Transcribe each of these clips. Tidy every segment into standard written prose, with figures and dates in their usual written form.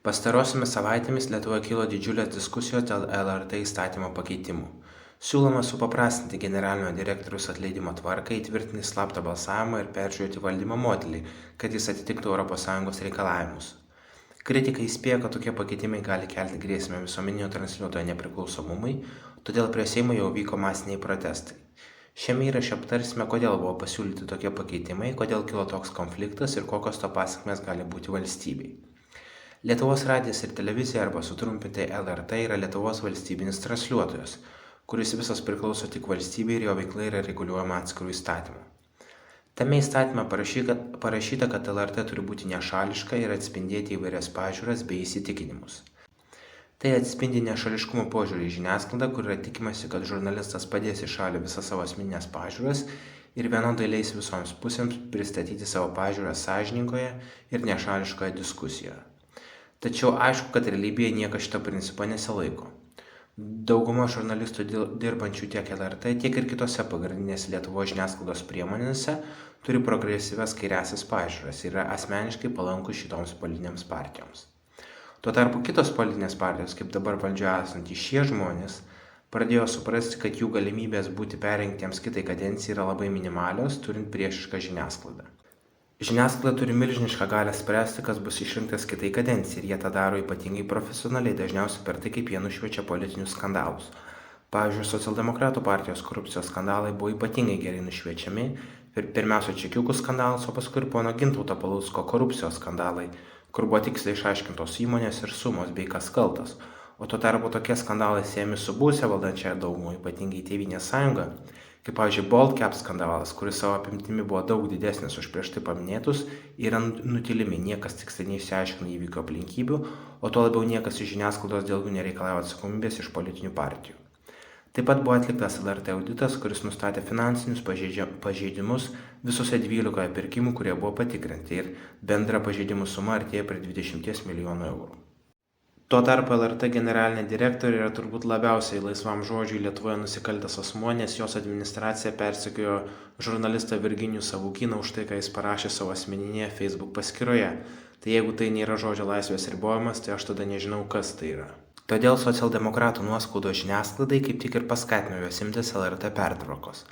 Pastarosiomis savaitėmis Lietuvoje kilo didžiulės diskusijos dėl LRT įstatymo pakeitimų. Siūloma supaprastinti generalinio direktoriaus atleidimo tvarką, įtvirtinti slaptą balsavimą ir peržiūrėti valdymo modelį, kad jis atitiktų ES reikalavimus. Kritikai įspėja, kad tokie pakeitimai gali kelti grėsmę visuomeninio transliuotojo nepriklausomumui, todėl prie Seimo jau vyko masiniai protestai. Šiame įraše aptarsime, kodėl buvo pasiūlyti tokie pakeitimai, kodėl kilo toks konfliktas ir kokios to pasekmės gali būti valstybei. Lietuvos radijas ir televizija arba sutrumpintai LRT yra Lietuvos valstybinis transliuotojas, kuris visas priklauso tik valstybei ir jo veikla yra reguliuojama atskirų įstatymų. Tame įstatyme parašyta, kad LRT turi būti nešališka ir atspindėti įvairias pažiūras bei įsitikinimus. Tai atspindi nešališkumo požiūrį į žiniasklaidą, kur yra tikimasi, kad žurnalistas padės į šalį visas savo asmeninės pažiūras ir vienodai leis visoms pusėms pristatyti savo pažiūras sąžiningoje ir nešališkoje diskusijoje. Tačiau aišku, kad realybėje niekas šito principo nesilaiko. Dauguma žurnalistų dirbančių tiek LRT, tiek ir kitose pagrindinėse Lietuvos žiniasklaidos priemonėse turi progresyvias kairiąsias pažiūras ir yra asmeniškai palankūs šitoms politinėms partijoms. Tuo tarpu kitos politinės partijos, kaip dabar valdžioje esantys šie žmonės, pradėjo suprasti, kad jų galimybės būti perrinktiems kitai kadencijai yra labai minimalios, turint priešišką žiniasklaidą. Žiniasklaida turi milžinišką galią spręsti, kas bus išrinktas kitai kadencijai ir jie tą daro ypatingai profesionaliai, dažniausiai per tai, kaip jie nušviečia politinius skandalus. Pavyzdžiui, socialdemokratų partijos korupcijos skandalai buvo ypatingai gerai nušviečiami, pirmiausia čekiukų skandalas, o paskui ir pono Gintauto Palucko korupcijos skandalai, kur buvo tiksliai išaiškintos įmonės ir sumos bei kas kaltas. O tuo tarpu tokie skandalai siejami su buvusia valdančiąja dauguma, ypatingai Tėvynės sąjunga, kaip pavyzdžiui Baltcap skandalas, kuris savo apimtimi buvo daug didesnis už prieš tai paminėtus, yra nutilimi, niekas tiksliai neišsiaiškina įvykių aplinkybių, o tuo labiau niekas iš žiniasklaidos dėl jų nereikalavo atsakomybės iš politinių partijų. Taip pat buvo atliktas LRT auditas, kuris nustatė finansinius pažeidimus visose 12 pirkimų, kurie buvo patikrinti ir bendra pažeidimų suma artėja prie 20 milijonų eurų. Tuo tarpu LRT generalinė direktorė yra turbūt labiausiai laisvam žodžiui Lietuvoje nusikaltęs asmuo, nes jos administracija persekiojo žurnalistą Virginijų Savukyną už tai, ką jis parašė savo asmeninėje Facebook paskyroje. Tai jeigu tai nėra žodžio laisvės ribojimas, tai aš tada nežinau, kas tai yra. Todėl socialdemokratų nuoskaudos žiniasklaidai kaip tik ir paskatino juos imtis LRT pertvarkos.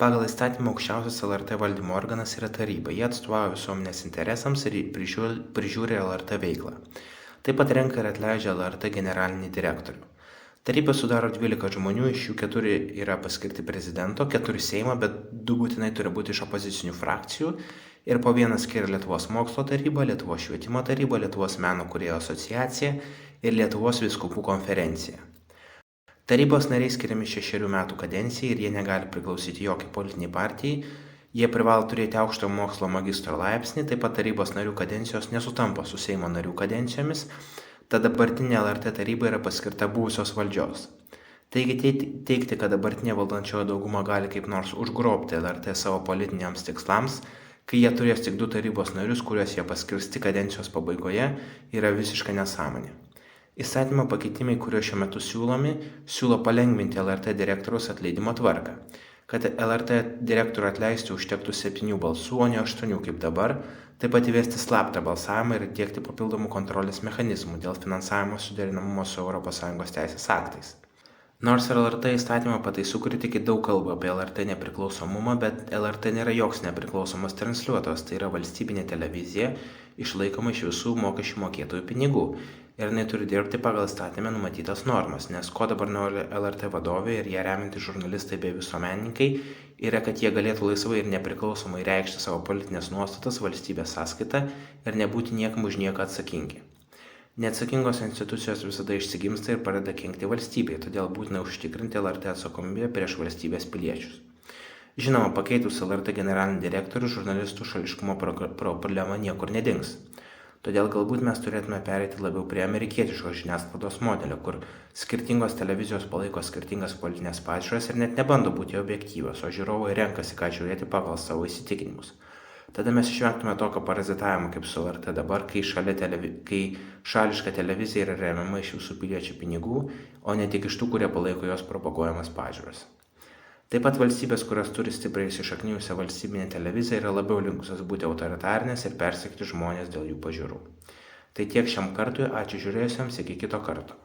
Pagal įstatymą aukščiausias LRT valdymo organas yra taryba. Jie atstovauja visuomenės interesams ir prižiūri LRT veiklą. Taip pat renka ir atleidžia LRT generalinį direktorių. Tarybą sudaro 12 žmonių, iš jų 4 yra paskirti prezidento, 4 Seimo, bet 2 būtinai turi būti iš opozicinių frakcijų ir po vieną skiria Lietuvos mokslo taryba, Lietuvos švietimo taryba, Lietuvos meno kūrėjų asociacija ir Lietuvos vyskupų konferencija. Tarybos nariai skiriami 6 metų kadencijai ir jie negali priklausyti jokiai politiniai partijai. Jie privalo turėti aukštojo mokslo magistro laipsnį, taip pat tarybos narių kadencijos nesutampa su Seimo narių kadencijomis, tad dabartinė LRT taryba yra paskirta buvusios valdžios. Taigi teigti, kad dabartinė valdančioji dauguma gali kaip nors užgrobti LRT savo politiniams tikslams, kai jie turės tik 2 tarybos narius, kuriuos jie paskirs tik kadencijos pabaigoje, yra visiška nesąmonė. Įstatymo pakeitimai, kurie šiuo metu siūlo palengvinti LRT direktoriaus atleidimo tvarką. Kad LRT direktorių atleisti užtektų 7 balsų, o ne 8 kaip dabar, taip pat įvesti slaptą balsavimą ir tiekti papildomų kontrolės mechanizmų dėl finansavimo suderinamumo su ES teisės aktais. Nors ir LRT įstatymo pataisų kritikai daug kalba apie LRT nepriklausomumą, bet LRT nėra joks nepriklausomas transliuotojas, tai yra valstybinė televizija, išlaikoma iš visų mokesčių mokėtojų pinigų. Ir jinai turi dirbti pagal įstatymę numatytas normas, nes ko dabar nori LRT vadovė ir ją remiantys žurnalistai bei visuomenininkai yra, kad jie galėtų laisvai ir nepriklausomai reikšti savo politinės nuostatas valstybės sąskaita ir nebūti niekam už nieką atsakingi. Neatsakingos institucijos visada išsigimsta ir pradeda kenkti valstybei, todėl būtina užtikrinti LRT atsakomybę prieš valstybės piliečius. Žinoma, pakeitus LRT generalinį direktorių, žurnalistų šališkumo problema niekur nedings. Todėl galbūt mes turėtume pereiti labiau prie amerikietiškos žiniasklaidos modelio, kur skirtingos televizijos palaiko skirtingas politinės pažiūras ir net nebando būti objektyvios, o žiūrovai renkasi, ką žiūrėti pagal savo įsitikinimus. Tada mes išvengtume tokio parazitavimo kaip su LRT dabar, kai šališka televizija yra remiama iš visų piliečių pinigų, o ne tik iš tų, kurie palaiko jos propaguojamas pažiūras. Taip pat valstybės, kurios turi stipriai įsišaknijusią valstybinę televiziją, yra labiau linkusios būti autoritarinės ir persekti žmonės dėl jų pažiūrų. Tai tiek šiam kartui, ačiū žiūrėjusiems, iki kito karto.